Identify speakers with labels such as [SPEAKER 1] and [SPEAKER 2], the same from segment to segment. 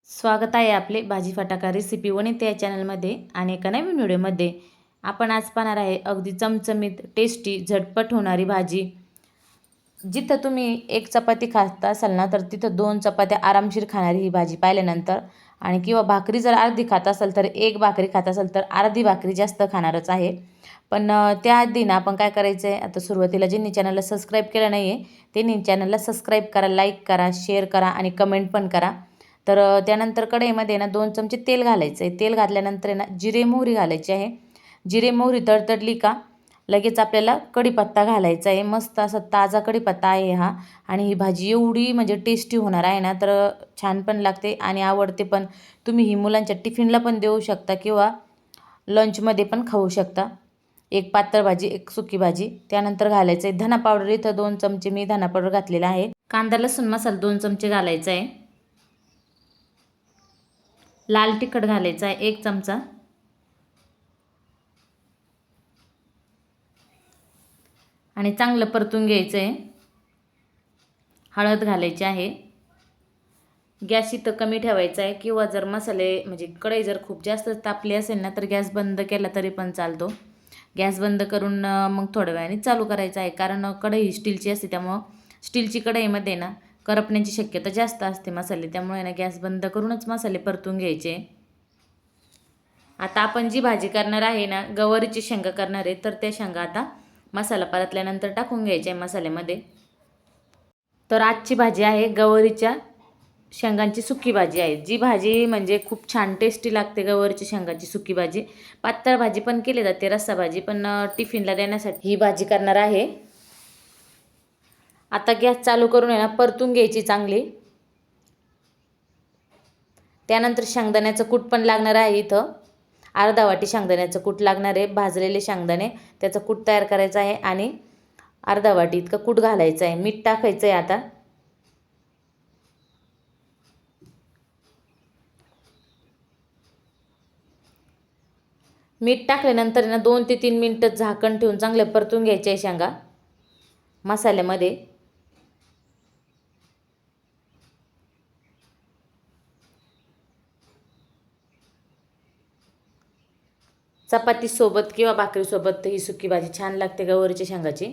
[SPEAKER 1] स्वागत आहे आपले भाजी फटाका रेसिपी वनिता या चॅनलमध्ये आणि एका नवीन व्हिडिओमध्ये आपण आज पाहणार आहे अगदी चमचमीत टेस्टी झटपट होणारी भाजी। जिथं तुम्ही एक चपाती खात असाल ना तर तिथं 2 चपात्या आरामशीर खाणारी ही भाजी पाहिल्यानंतर आणि किंवा भाकरी जर अर्धी खात असाल तर एक भाकरी खात असाल तर अर्धी भाकरी जास्त खाणारच आहे। पण त्याआधी ना आपण काय करायचं आहे, आता सुरुवातीला ज्यांनी चॅनलला सबस्क्राईब केलं नाही आहे त्यांनी चॅनलला सबस्क्राईब करा, लाईक करा, शेअर करा आणि कमेंट पण करा। तर त्यानंतर कढईमध्ये ना 2 चमचे तेल घालायचं आहे। तेल घातल्यानंतर ना जिरे मोहरी घालायची आहे। जिरे मोहरी तडतडली का लगेच आपल्याला कढीपत्ता घालायचा आहे। मस्त असा ताजा कढीपत्ता आहे हा आणि ही भाजी एवढी म्हणजे टेस्टी होणार आहे ना, तर छान पण लागते आणि आवडते पण। तुम्ही ही मुलांच्या टिफिनला पण देऊ शकता किंवा लंचमध्ये पण खाऊ शकता। एक पातळ भाजी, एक सुकी भाजी। त्यानंतर घालायचं आहे धना पावडर, इथं 2 चमचे मी धना पावडर घातलेला आहे। कांदा लसूण मसाला 2 चमचे घालायचा आहे। लाल तिखट घालायचं आहे 1 चमचा आणि चांगलं परतून घ्यायचं आहे। हळद घालायची आहे। गॅस इथं कमी ठेवायचा आहे किंवा जर मसाले म्हणजे कढई जर खूप जास्त तापली असेल ना तर गॅस बंद केला तरी पण चालतो। गॅस बंद करून मग थोड्या वेळाने चालू करायचा आहे, कारण कढई स्टीलची असते त्यामुळे स्टीलची कढईमध्ये ना करपण्याची शक्यता जास्त असते मसाले, त्यामुळे ना गॅस बंद करूनच मसाले परतून घ्यायचे। आता आपण जी भाजी करणार आहे ना, गवारीची शेंगा करणार आहे, तर त्या शेंगा आता मसाला परतल्यानंतर टाकून घ्यायच्या आहे मसाल्यामध्ये। तर आजची भाजी आहे गवारीच्या शेंगांची सुकी भाजी आहे। जी भाजी म्हणजे खूप छान टेस्टी लागते गवारीच्या शेंगाची सुकी भाजी। पातळ भाजी पण केली जाते, रस्सा भाजी, पण टिफिनला देण्यासाठी ही भाजी करणार आहे। आता गॅस चालू करून आहे ना परतून घ्यायची चांगली। त्यानंतर शेंगदाण्याचं कूट पण लागणार आहे। इथं अर्धा वाटी शेंगदाण्याचं कूट लागणार आहे। भाजलेले शेंगदाणे त्याचं कूट तयार करायचं आहे आणि अर्धा वाटी इतकं कूट घालायचं आहे। मीठ टाकायचं आहे आता। मीठ टाकल्यानंतर ना 2 ते 3 मिनिटं झाकण ठेवून चांगले परतून घ्यायचे आहे शेंगा मसाल्यामध्ये। चपाती सोबत किंवा भाकरी सोबत ही सुकी भाजी छान लागते गवारीच्या शेंगाची।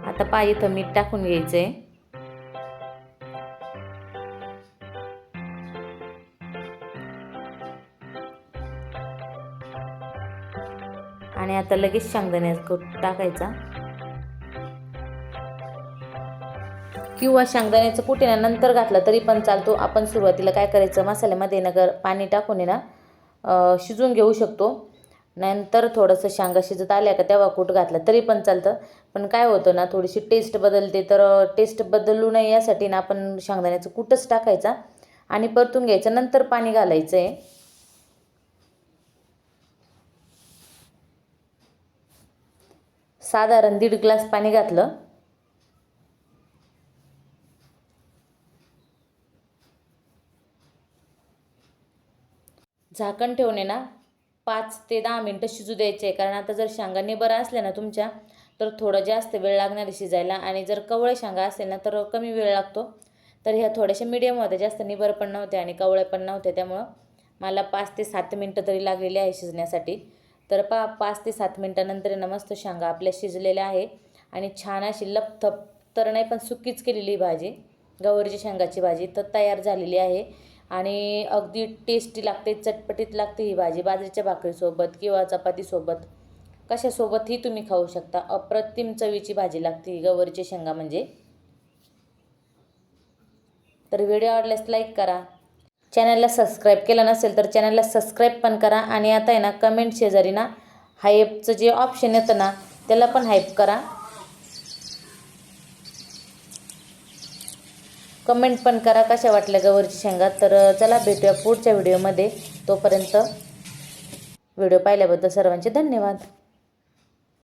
[SPEAKER 1] आता पहा इथं मीठ टाकून घ्यायचं आहे। आणि आता लगेच शेंगदाण्याचा कूट टाकायचा किंवा शेंगदाण्याचं कूट नंतर घातलं तरी पण चालतो। आपण सुरुवातीला काय करायचं, मसाल्यामध्ये ना पाणी टाकून ना शिजवून घेऊ शकतो। नंतर थोडंसं शेंगा शिजत आल्या का तेव्हा कूट घातलं तरी पण चालतं। पण काय होतं ना थोडीशी टेस्ट बदलते, तर टेस्ट बदलू नये यासाठी ना आपण शेंगदाण्याचं कूटच टाकायचा आणि परतून घ्यायचं, नंतर पाणी घालायचं आहे। साधारण 1.5 ग्लास पाणी घातलं। झाकण ठेवणे ना 5 ते 10 मिनिटं शिजू द्यायचे, कारण आता जर शेंगा निबर असल्या ना तुमच्या तर थोडं जास्त वेळ लागणार आहे शिजायला, आणि जर कवळे शेंगा असेल ना तर कमी वेळ लागतो। तर ह्या थोड्याशा मीडियम होत्या, जास्त निबर पण नव्हत्या आणि कवळे पण नव्हत्या, त्यामुळं मला 5 ते 7 मिनिटं तरी लागलेली आहे शिजण्यासाठी। तर 5 ते 7 मिनिटानंतर ना मस्त शेंगा आपल्या शिजलेल्या आहे आणि छान अशी लपथप तर नाही पण सुकीच केलेली भाजी गवारीची शेंगाची भाजी तर तयार झालेली आहे आणि अगदी टेस्टी लागते, चटपटीत लागते ही भाजी। बाजरीच्या भाकरीसोबत किंवा चपातीसोबत कशासोबतही तुम्ही खाऊ शकता। अप्रतिम चवीची भाजी लागते ही गवारीची शेंगा म्हणजे। तर व्हिडिओ आवडल्यास लाईक करा, चॅनलला सबस्क्राईब केलं नसेल तर चॅनलला सबस्क्राईब पण करा आणि आता आहे ना कमेंट शेजारी ना हाईपचं जे ऑप्शन येतं ना त्याला पण हाईप करा, कमेंट पण करा कशा वाटल्या गवारीची शेंगा। तर चला भेटूया पुढच्या व्हिडिओमध्ये, तोपर्यंत व्हिडिओ पाहिल्याबद्दल सर्वांचे धन्यवाद।